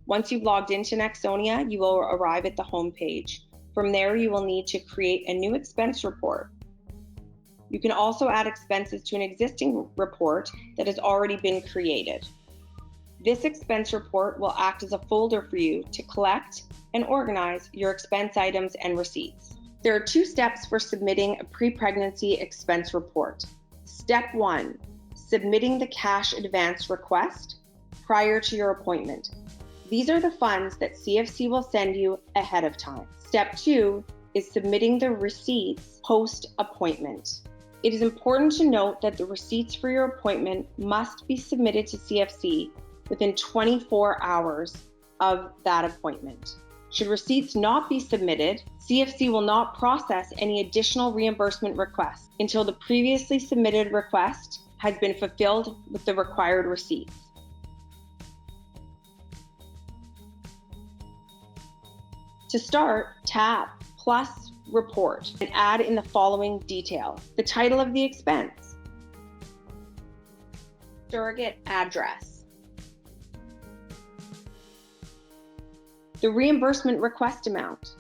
Once you've logged into Nexonia, you will arrive at the home page. From there, you will need to create a new expense report. You can also add expenses to an existing report that has already been created. This expense report will act as a folder for you to collect and organize your expense items and receipts. There are 2 steps for submitting a pre-pregnancy expense report. Step 1, submitting the cash advance request prior to your appointment. These are the funds that CFC will send you ahead of time. Step 2 is submitting the receipts post-appointment. It is important to note that the receipts for your appointment must be submitted to CFC within 24 hours of that appointment. Should receipts not be submitted, CFC will not process any additional reimbursement requests until the previously submitted request has been fulfilled with the required receipts. To start, tap Plus Report and add in the following details: the title of the expense, surrogate address, the reimbursement request amount.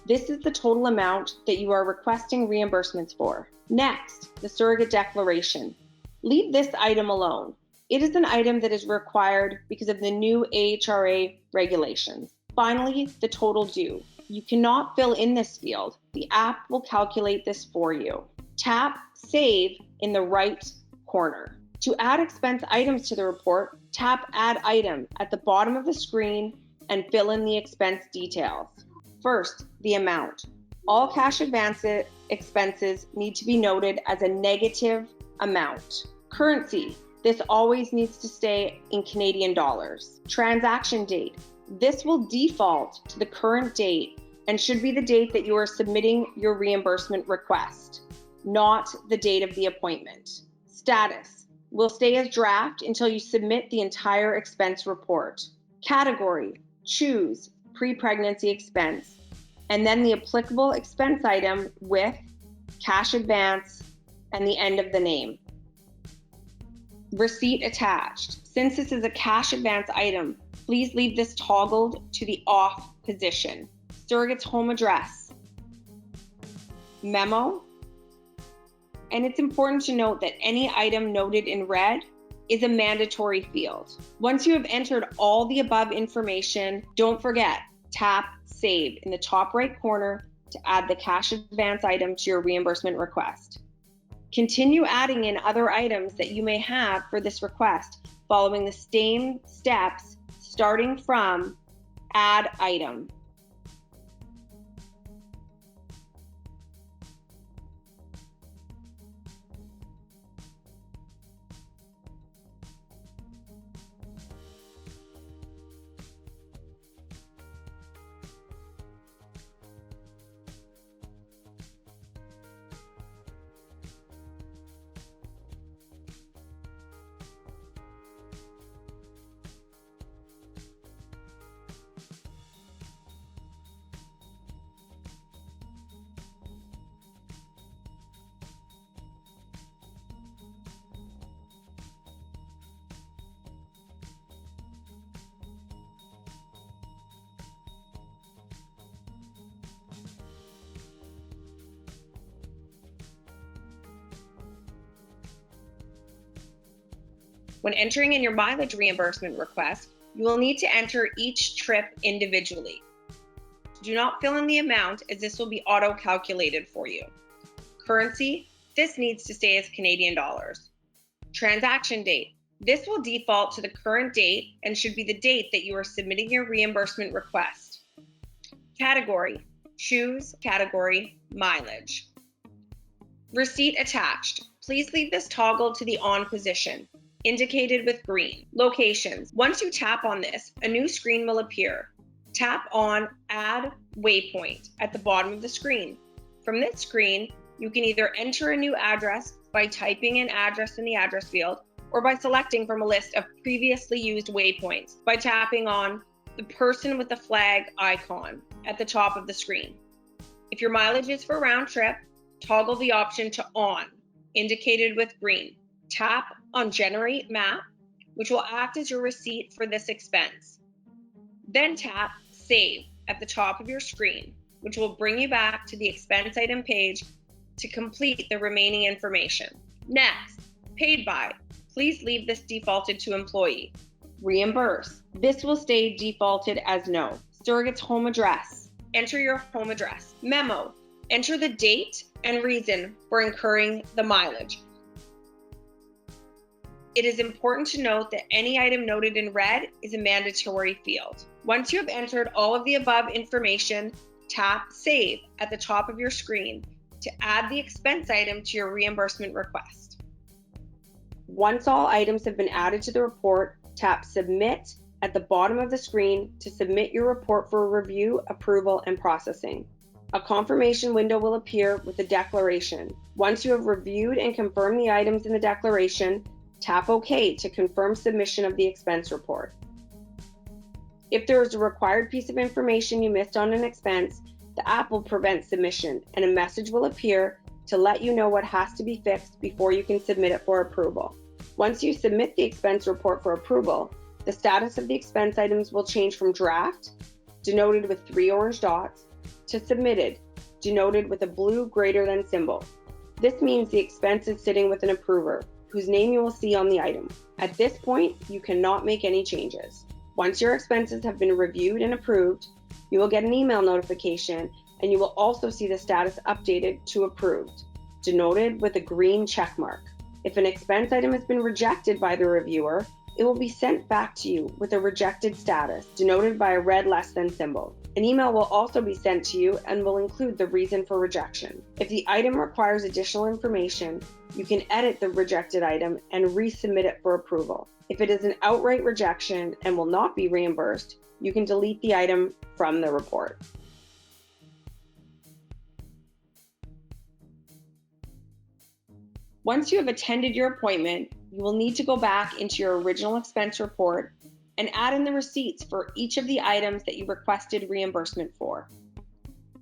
This is the total amount that you are requesting reimbursements for. Next, the surrogate declaration. Leave this item alone. It is an item that is required because of the new AHRA regulations. Finally, the total due. You cannot fill in this field. The app will calculate this for you. Tap Save in the right corner. To add expense items to the report, tap Add Item at the bottom of the screen and fill in the expense details. First, the amount. All cash advance expenses need to be noted as a negative amount. Currency. This always needs to stay in Canadian dollars. Transaction date. This will default to the current date and should be the date that you are submitting your reimbursement request, not the date of the appointment. Status will stay as draft until you submit the entire expense report. Category, choose pre-pregnancy expense, and then the applicable expense item with cash advance and the end of the name. Receipt attached. Since this is a cash advance item, please leave this toggled to the off position. Surrogate's home address. Memo. And it's important to note that any item noted in red is a mandatory field. Once you have entered all the above information, don't forget, tap Save in the top right corner to add the cash advance item to your reimbursement request. Continue adding in other items that you may have for this request, following the same steps, starting from Add Item. When entering in your mileage reimbursement request, you will need to enter each trip individually. Do not fill in the amount, as this will be auto-calculated for you. Currency, this needs to stay as Canadian dollars. Transaction date, this will default to the current date and should be the date that you are submitting your reimbursement request. Category, choose category mileage. Receipt attached, please leave this toggle to the on position, indicated with green. Locations. Once you tap on this, a new screen will appear. Tap on Add Waypoint at the bottom of the screen. From this screen, you can either enter a new address by typing an address in the address field, or by selecting from a list of previously used waypoints by tapping on the person with the flag icon at the top of the screen. If your mileage is for round trip, toggle the option to On, indicated with green. Tap on Generate Map, which will act as your receipt for this expense. Then tap Save at the top of your screen, which will bring you back to the expense item page to complete the remaining information. Next, Paid By. Please leave this defaulted to Employee. Reimburse. This will stay defaulted as No. Surrogate's home address. Enter your home address. Memo. Enter the date and reason for incurring the mileage. It is important to note that any item noted in red is a mandatory field. Once you have entered all of the above information, tap Save at the top of your screen to add the expense item to your reimbursement request. Once all items have been added to the report, tap Submit at the bottom of the screen to submit your report for review, approval, and processing. A confirmation window will appear with a declaration. Once you have reviewed and confirmed the items in the declaration, tap OK to confirm submission of the expense report. If there is a required piece of information you missed on an expense, the app will prevent submission and a message will appear to let you know what has to be fixed before you can submit it for approval. Once you submit the expense report for approval, the status of the expense items will change from draft, denoted with 3 orange dots, to submitted, denoted with a blue greater than symbol. This means the expense is sitting with an approver, whose name you will see on the item. At this point, you cannot make any changes. Once your expenses have been reviewed and approved, you will get an email notification and you will also see the status updated to approved, denoted with a green check mark. If an expense item has been rejected by the reviewer, it will be sent back to you with a rejected status, denoted by a red less than symbol. An email will also be sent to you and will include the reason for rejection. If the item requires additional information, you can edit the rejected item and resubmit it for approval. If it is an outright rejection and will not be reimbursed, you can delete the item from the report. Once you have attended your appointment, you will need to go back into your original expense report and add in the receipts for each of the items that you requested reimbursement for.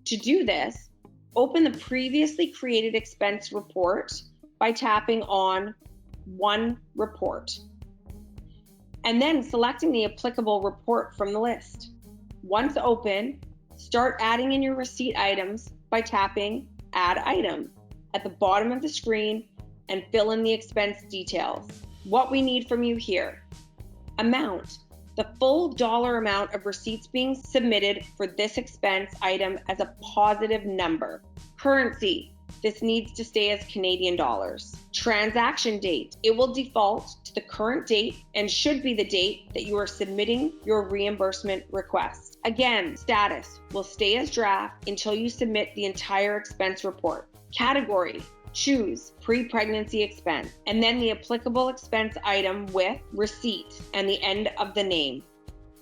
To do this, open the previously created expense report by tapping on One Report, and then selecting the applicable report from the list. Once open, start adding in your receipt items by tapping Add Item at the bottom of the screen and fill in the expense details. What we need from you here: amount, the full dollar amount of receipts being submitted for this expense item as a positive number. Currency, this needs to stay as Canadian dollars. Transaction date, it will default to the current date and should be the date that you are submitting your reimbursement request. Again, status will stay as draft until you submit the entire expense report. Category, choose pre-pregnancy expense, and then the applicable expense item with receipt and the end of the name.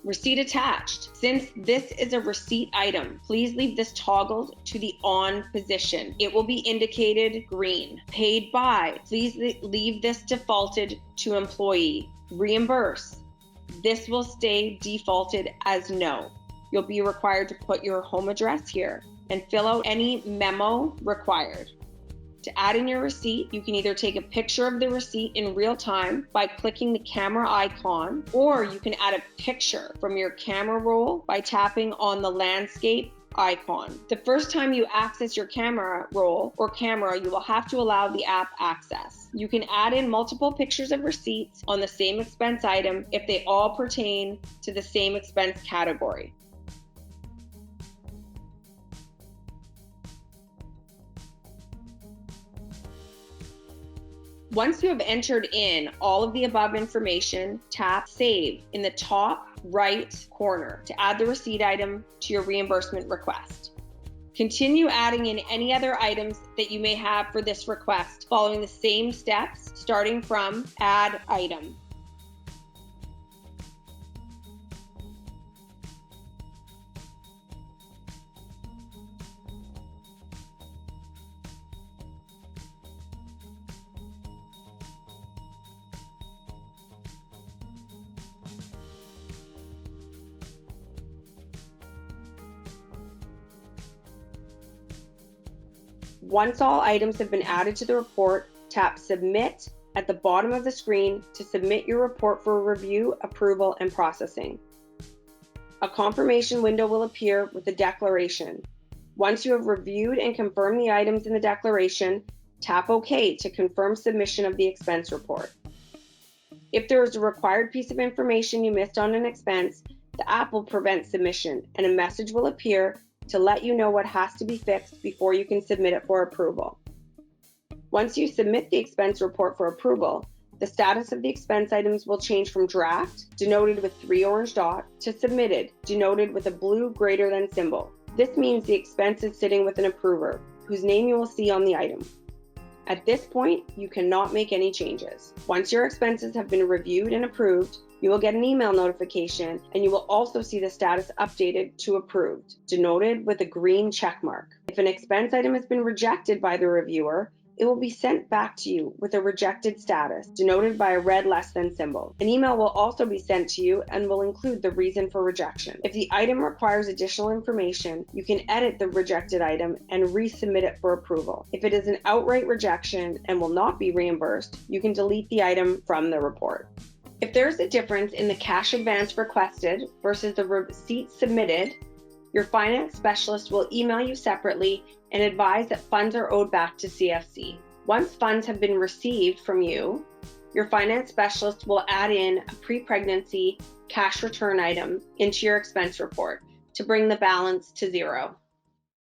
Receipt attached. Since this is a receipt item, please leave this toggled to the on position. It will be indicated green. Paid by, please leave this defaulted to employee. Reimburse. This will stay defaulted as no. You'll be required to put your home address here and fill out any memo required. To add in your receipt, you can either take a picture of the receipt in real time by clicking the camera icon, or you can add a picture from your camera roll by tapping on the landscape icon. The first time you access your camera roll or camera, you will have to allow the app access. You can add in multiple pictures of receipts on the same expense item if they all pertain to the same expense category. Once you have entered in all of the above information, tap Save in the top right corner to add the receipt item to your reimbursement request. Continue adding in any other items that you may have for this request, following the same steps, starting from Add Item. Once all items have been added to the report, tap Submit at the bottom of the screen to submit your report for review, approval, and processing. A confirmation window will appear with the declaration. Once you have reviewed and confirmed the items in the declaration, tap OK to confirm submission of the expense report. If there is a required piece of information you missed on an expense, the app will prevent submission and a message will appear to let you know what has to be fixed before you can submit it for approval. Once you submit the expense report for approval, the status of the expense items will change from draft, denoted with 3 orange dots, to submitted, denoted with a blue greater than symbol. This means the expense is sitting with an approver, whose name you will see on the item. At this point, you cannot make any changes. Once your expenses have been reviewed and approved, you will get an email notification and you will also see the status updated to approved, denoted with a green check mark. If an expense item has been rejected by the reviewer, it will be sent back to you with a rejected status, denoted by a red less than symbol. An email will also be sent to you and will include the reason for rejection. If the item requires additional information, you can edit the rejected item and resubmit it for approval. If it is an outright rejection and will not be reimbursed, you can delete the item from the report. If there is a difference in the cash advance requested versus the receipt submitted, your finance specialist will email you separately and advise that funds are owed back to CFC. Once funds have been received from you, your finance specialist will add in a pre-pregnancy cash return item into your expense report to bring the balance to 0.